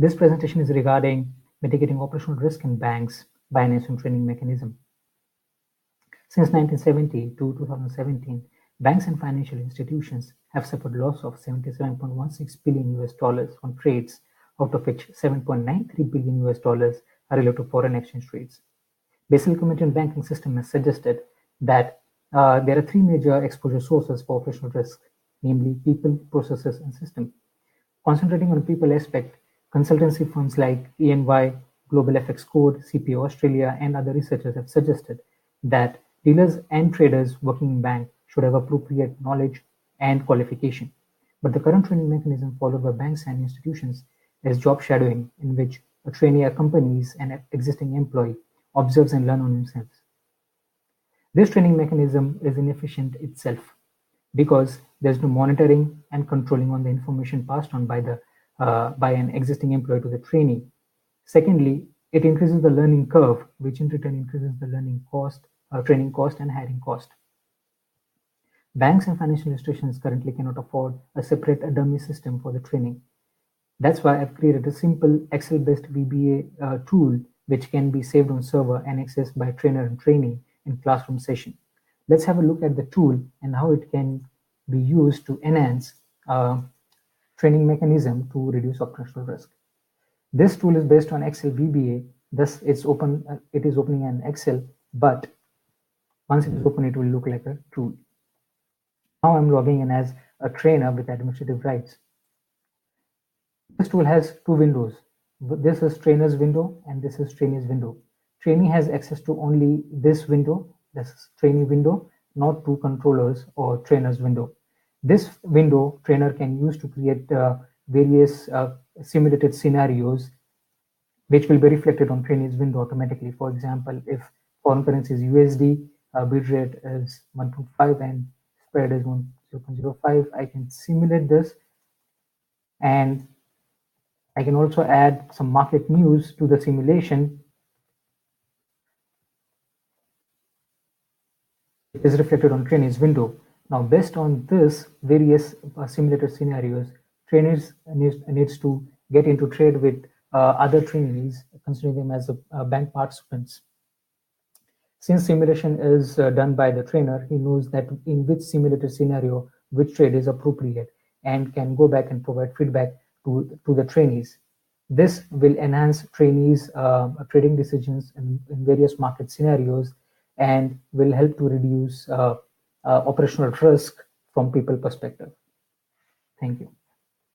This presentation is regarding mitigating operational risk in banks by an ISO training mechanism. Since 1970 to 2017, banks and financial institutions have suffered loss of $77.16 billion on trades, out of which $7.93 billion are related to foreign exchange trades. Basel Committee on Banking System has suggested that there are three major exposure sources for operational risk, namely people, processes, and system. Concentrating on the people aspect, consultancy firms like EY, Global FX Code, CPA Australia, and other researchers have suggested that dealers and traders working in bank should have appropriate knowledge and qualification. But the current training mechanism followed by banks and institutions is job shadowing, in which a trainee accompanies an existing employee, observes and learns on himself. This training mechanism is inefficient itself because there's no monitoring and controlling on the information passed on by an existing employee to the trainee. Secondly, it increases the learning curve, which in return increases the learning cost, training cost, and hiring cost. Banks and financial institutions currently cannot afford a separate dummy system for the training. That's why I've created a simple Excel-based VBA tool which can be saved on server and accessed by trainer and trainee in classroom session. Let's have a look at the tool and how it can be used to enhance training mechanism to reduce operational risk. This tool is based on Excel VBA, thus it is opening an Excel, but once it is open, it will look like a tool. Now I'm logging in as a trainer with administrative rights. This tool has two windows. This is trainer's window and this is trainee's window. Trainee has access to only this window, this is trainee window, not to controllers or trainer's window. This window trainer can use to create various simulated scenarios which will be reflected on trainee's window automatically. For example, if foreign currency is USD, bid rate is 1.5 and spread is 0.05, I can simulate this, and I can also add some market news to the simulation. It is reflected on trainee's window. Now, based on this various simulated scenarios, trainers needs to get into trade with other trainees, considering them as bank participants. Since simulation is done by the trainer, he knows that in which simulated scenario which trade is appropriate and can go back and provide feedback to the trainees. This will enhance trainees' trading decisions in various market scenarios and will help to reduce operational risk from people perspective. Thank you.